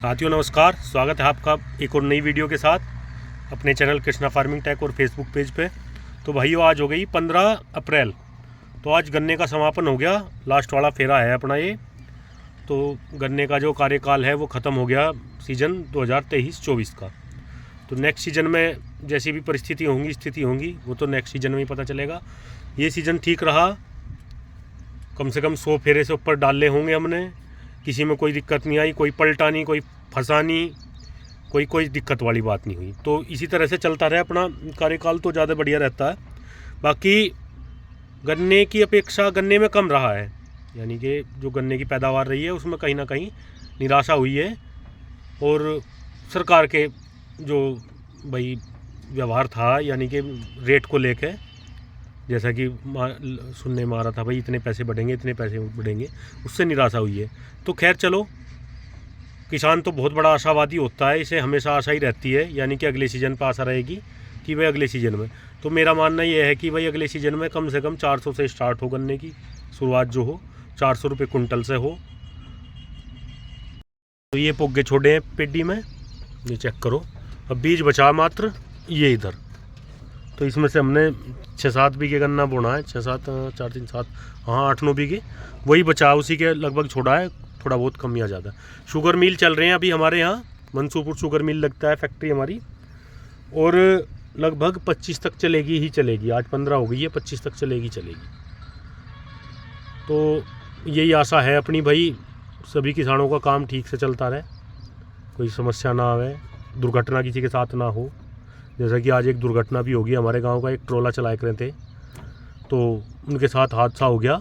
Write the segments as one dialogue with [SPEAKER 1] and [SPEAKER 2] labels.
[SPEAKER 1] साथियों नमस्कार, स्वागत है आपका एक और नई वीडियो के साथ अपने चैनल कृष्णा फार्मिंग टेक और फेसबुक पेज पे। तो भाइयों आज हो गई 15 अप्रैल। तो आज गन्ने का समापन हो गया, लास्ट वाला फेरा है अपना ये। तो गन्ने का जो कार्यकाल है वो ख़त्म हो गया सीज़न 2023-24 का। तो नेक्स्ट सीज़न में जैसी भी परिस्थिति होंगी, स्थिति होंगी, वो तो नेक्स्ट सीज़न में ही पता चलेगा। ये सीज़न ठीक रहा, कम से कम 100 फेरे से ऊपर डाले होंगे हमने, किसी में कोई दिक्कत नहीं आई, कोई पलटा नहीं, कोई फंसा नहीं, कोई दिक्कत वाली बात नहीं हुई। तो इसी तरह से चलता रहे अपना कार्यकाल तो ज़्यादा बढ़िया रहता है। बाकी गन्ने की अपेक्षा गन्ने में कम रहा है, यानी कि जो गन्ने की पैदावार रही है उसमें कहीं ना कहीं निराशा हुई है। और सरकार के जो भाई व्यवहार था, यानी कि रेट को लेके, जैसा कि सुनने में आ रहा था भाई इतने पैसे बढ़ेंगे, इतने पैसे बढ़ेंगे, उससे निराशा हुई है। तो खैर चलो, किसान तो बहुत बड़ा आशावादी होता है, इसे हमेशा आशा ही रहती है, यानी कि अगले सीज़न पर आशा रहेगी कि भाई अगले सीज़न में। तो मेरा मानना ये है कि भाई अगले सीज़न में कम से कम 400 से स्टार्ट हो गन्ने की शुरुआत, जो हो 400 रुपये कुंटल से हो। तो ये पोगे छोड़े हैं पेडी में, ये चेक करो। अब बीज बचा मात्र ये इधर। तो इसमें से हमने 6-7 बीघे गन्ना बोना है, 6-7 4 3 7 हाँ 8-9 बीघे वही बचा, उसी के लगभग छोड़ा है, थोड़ा बहुत कम या ज़्यादा। शुगर मिल चल रहे हैं अभी हमारे यहाँ, मंसूरपुर शुगर मिल लगता है फैक्ट्री हमारी, और लगभग 25 तक चलेगी ही चलेगी। आज 15 हो गई है, 25 तक चलेगी। तो यही आशा है अपनी भाई, सभी किसानों का काम ठीक से चलता रहे, कोई समस्या ना आवे, दुर्घटना किसी के साथ ना हो। जैसा कि आज एक दुर्घटना भी होगी, हमारे गांव का एक ट्रोला चलाए कर थे, तो उनके साथ हादसा हो गया।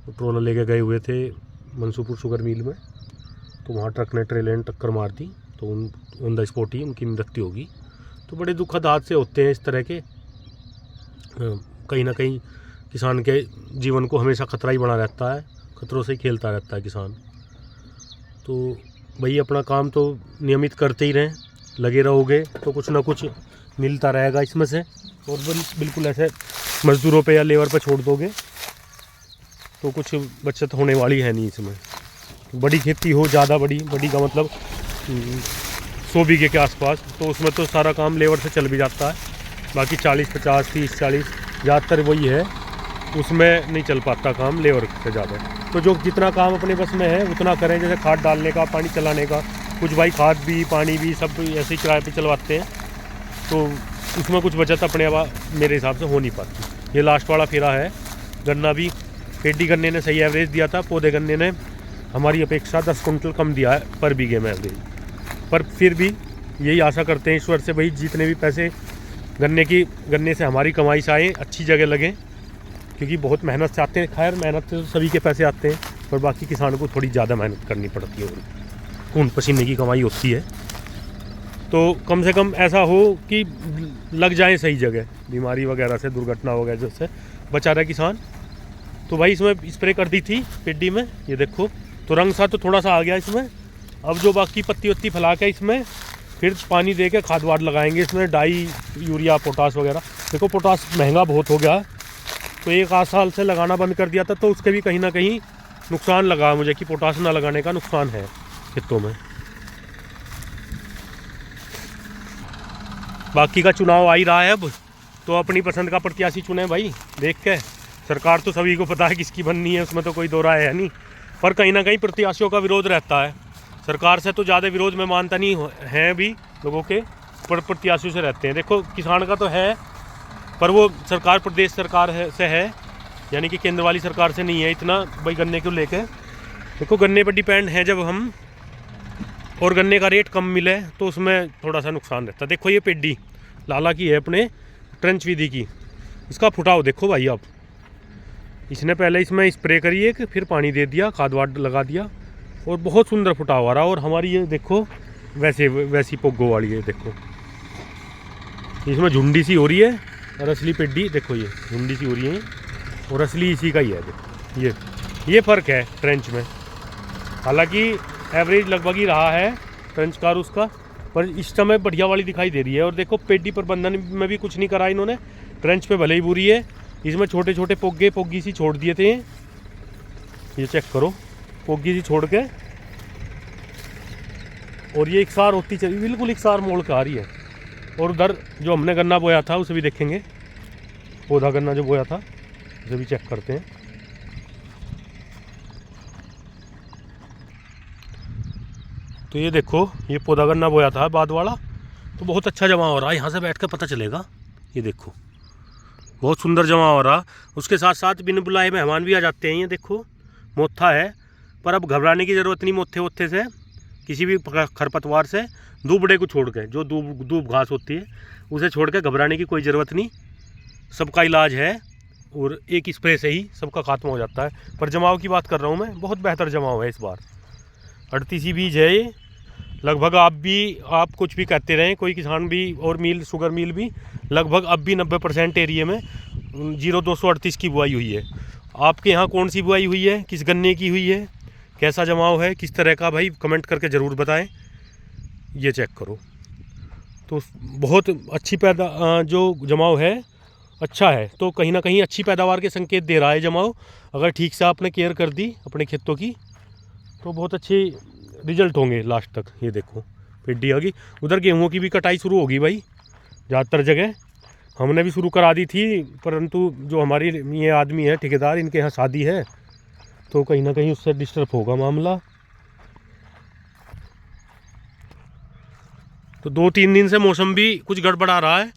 [SPEAKER 1] ट्रोला लेके गए हुए थे मंसूरपुर शुगर मिल में, तो वहाँ ट्रक ने ट्रेलर ने टक्कर मार दी, तो ऑन द स्पॉट ही उनकी मृत्यु होगी। तो बड़े दुखद हादसे होते हैं इस तरह के। कहीं ना कहीं किसान के जीवन को हमेशा खतरा ही बना रहता है, खतरों से ही खेलता रहता है किसान। तो भाई अपना काम तो नियमित करते ही रहें, लगे रहोगे तो कुछ ना कुछ मिलता रहेगा इसमें से। और बिल्कुल ऐसे मज़दूरों पे या लेबर पे छोड़ दोगे तो कुछ बचत होने वाली है नहीं इसमें। बड़ी खेती हो, ज़्यादा बड़ी का मतलब 100 बीघे के आसपास, तो उसमें तो सारा काम लेबर से चल भी जाता है। बाकी 40 50 30 40 ज़्यादातर वही है, उसमें नहीं चल पाता काम लेबर से ज़्यादा। तो जो जितना काम अपने बस में है उतना करें, जैसे खाद डालने का, पानी चलाने का, कुछ भाई खाद भी पानी भी सब ऐसे ही किराए पे चलवाते हैं, तो उसमें कुछ बचत अपने मेरे हिसाब से हो नहीं पाती। ये लास्ट वाला फेरा है। गन्ना भी पेडी गन्ने ने सही एवरेज दिया था, पौधे गन्ने ने हमारी अपेक्षा 10 कुंटल कम दिया है पर बीघे में एवरेज। पर फिर भी यही आशा करते हैं ईश्वर से भाई जितने भी पैसे गन्ने से हमारी कमाई से आए, अच्छी जगह लगें, क्योंकि बहुत मेहनत से आते हैं। खैर मेहनत से तो सभी के पैसे आते हैं, पर बाकी किसानों को थोड़ी ज़्यादा मेहनत करनी पड़ती है, खून पसीने की कमाई होती है। तो कम से कम ऐसा हो कि लग जाए सही जगह, बीमारी वगैरह से, दुर्घटना वगैरह से बचा रहे किसान। तो भाई इसमें स्प्रे कर दी थी पेडी में, ये देखो। तो रंग सा तो थोड़ा सा आ गया इसमें। अब जो बाकी पत्ती वत्ती फैला के इसमें फिर पानी दे के खाद वाद लगाएंगे इसमें, डाई यूरिया पोटास वगैरह। देखो पोटास महंगा बहुत हो गया, तो 1 साल से लगाना बंद कर दिया था, तो उसके भी कहीं ना कहीं नुकसान लगा मुझे कि पोटास ना लगाने का नुकसान है खेतों में। बाकी का चुनाव आ ही रहा है अब, तो अपनी पसंद का प्रत्याशी चुने भाई देख के। सरकार तो सभी को पता है किसकी बननी है, उसमें तो कोई दो राय है नहीं, पर कहीं ना कहीं प्रत्याशियों का विरोध रहता है। सरकार से तो ज़्यादा विरोध में मानता नहीं है भी लोगों के, पर प्रत्याशियों से रहते हैं। देखो किसान का तो है, पर वो सरकार प्रदेश सरकार से है, यानी कि केंद्र वाली सरकार से नहीं है इतना भाई गन्ने को लेके। देखो गन्ने पर डिपेंड है जब हम, और गन्ने का रेट कम मिले तो उसमें थोड़ा सा नुकसान रहता है। देखो ये पेडी लाला की है, अपने ट्रेंच विधि की, इसका फुटाव देखो भाई आप। इसने पहले इसमें स्प्रे करी एक, फिर पानी दे दिया, खाद वाद लगा दिया, और बहुत सुंदर फुटाव आ रहा। और हमारी ये देखो वैसी पोगो वाली है, देखो इसमें झुंडी सी हो रही है, और असली पेडी देखो ये झुंडी सी हो रही है, और असली इसी का ही है। देखो ये फ़र्क है ट्रेंच में। हालांकि एवरेज लगभग ही रहा है ट्रेंच का उसका, पर इस समय बढ़िया वाली दिखाई दे रही है। और देखो पेडी प्रबंधन में भी कुछ नहीं करा इन्होंने, ट्रेंच पे भले ही बुरी है, इसमें छोटे छोटे पोगी सी छोड़ दिए थे, ये चेक करो, पोगी सी छोड़ के और ये एकसार होती चली, बिल्कुल एकसार मोड़ के आ रही है। और उधर जो हमने गन्ना बोया था उसे भी देखेंगे, पौधा गन्ना जो बोया था उसे भी चेक करते हैं। तो ये देखो, ये पौधा गन्ना बोया था बाद वाला, तो बहुत अच्छा जमा हो रहा है। यहाँ से बैठ कर पता चलेगा। ये देखो बहुत सुंदर जमा हो रहा। उसके साथ साथ बिन बुलाए मेहमान भी आ जाते हैं। ये देखो मोथा है, पर अब घबराने की ज़रूरत नहीं। मोथे वोथे से, किसी भी खरपतवार से, दूबड़े को छोड़ के, जो दूब घास होती है उसे छोड़ के घबराने की कोई ज़रूरत नहीं। सबका इलाज है और एक स्प्रे से ही सबका खात्मा हो जाता है। पर जमाव की बात कर रहा हूँ मैं, बहुत बेहतर जमाव है इस बार। 38 बीज है ये लगभग। आप कुछ भी कहते रहें, कोई किसान भी और मिल, शुगर मिल भी, लगभग अब भी 90% एरिया में 0238 की बुआई हुई है। आपके यहाँ कौन सी बुआई हुई है, किस गन्ने की हुई है, कैसा जमाव है, किस तरह का, भाई कमेंट करके ज़रूर बताएं। ये चेक करो, तो बहुत अच्छी जो जमाव है अच्छा है। तो कहीं ना कहीं अच्छी पैदावार के संकेत दे रहा है जमाव। अगर ठीक से आपने केयर कर दी अपने खेतों की तो बहुत अच्छे रिजल्ट होंगे लास्ट तक। ये देखो पेडी आ गई। उधर गेहूँ की भी कटाई शुरू होगी भाई, ज़्यादातर जगह हमने भी शुरू करा दी थी, परंतु जो हमारी ये आदमी है ठेकेदार, इनके यहाँ शादी है तो कहीं ना कहीं उससे डिस्टर्ब होगा मामला। तो 2-3 दिन से मौसम भी कुछ गड़बड़ा रहा है,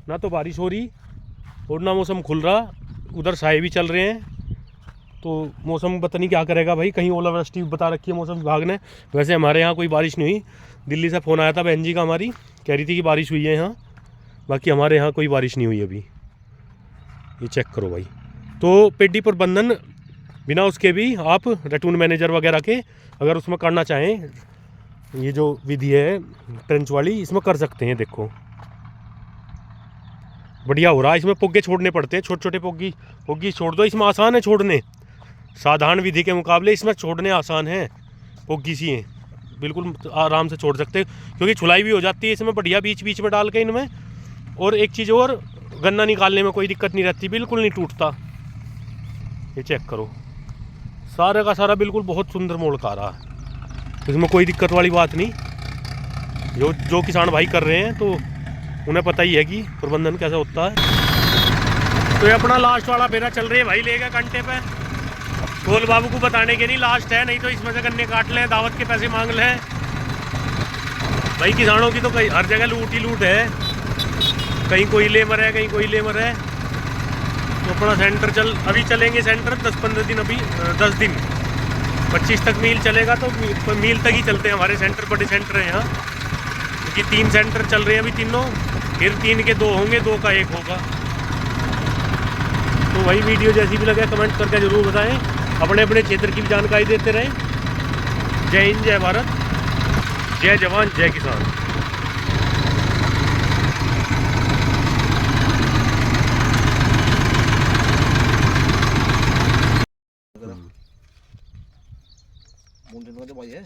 [SPEAKER 1] ना तो बारिश हो रही और ना मौसम खुल रहा। उधर साए भी चल रहे हैं, तो मौसम पता नहीं क्या करेगा भाई। कहीं ओलावृष्टि बता रखी है मौसम विभाग ने। वैसे हमारे यहाँ कोई बारिश नहीं हुई। दिल्ली से फ़ोन आया था बहन जी का, हमारी कह रही थी कि बारिश हुई है यहाँ, बाकी हमारे यहाँ कोई बारिश नहीं हुई अभी। ये चेक करो भाई। तो पेडी प्रबंधन बिना उसके भी आप रेटून मैनेजर वगैरह के अगर उसमें करना चाहें, ये जो विधि है ट्रेंच वाली, इसमें कर सकते हैं। देखो बढ़िया हो रहा है। इसमें पोगे छोड़ने पड़ते हैं, छोटे छोटे पोगी छोड़ दो। इसमें आसान है छोड़ने, साधारण विधि के मुकाबले इसमें छोड़ने आसान है। पोगी सी हैं, बिल्कुल आराम से छोड़ सकते हैं, क्योंकि छुलाई भी हो जाती है इसमें बढ़िया बीच बीच में डाल के इनमें। और एक चीज़ और, गन्ना निकालने में कोई दिक्कत नहीं रहती, बिल्कुल नहीं टूटता। ये चेक करो, सारा का सारा बिल्कुल बहुत सुंदर मोड़ का रहा है। इसमें कोई दिक्कत वाली बात नहीं। जो किसान भाई कर रहे हैं तो उन्हें पता ही है कि प्रबंधन कैसा होता है। तो ये अपना लास्ट वाला फेरा चल रही है भाई, लेगा कंटे पे। गोल बाबू को बताने के नहीं लास्ट है, नहीं तो इसमें से गन्ने काट लें, दावत के पैसे मांग लें भाई। किसानों की तो कहीं हर जगह लूट ही लूट है, कहीं कोई लेबर है, कहीं कोई लेबर है। तो अपना सेंटर अभी चलेंगे सेंटर 10-15 दिन, अभी 10 दिन 25 तक मील चलेगा। तो मील तक ही चलते हैं हमारे सेंटर, बड़े सेंटर हैं यहाँ, क्योंकि 3 सेंटर चल रहे हैं अभी तीनों, फिर 3 के 2 होंगे, 2 का 1 होगा। तो वही वीडियो जैसी भी लगे कमेंट करके ज़रूर बताएं। अपने अपने क्षेत्र की भी जानकारी देते रहें। जय हिंद, जय भारत, जय जवान, जय किसान।
[SPEAKER 2] है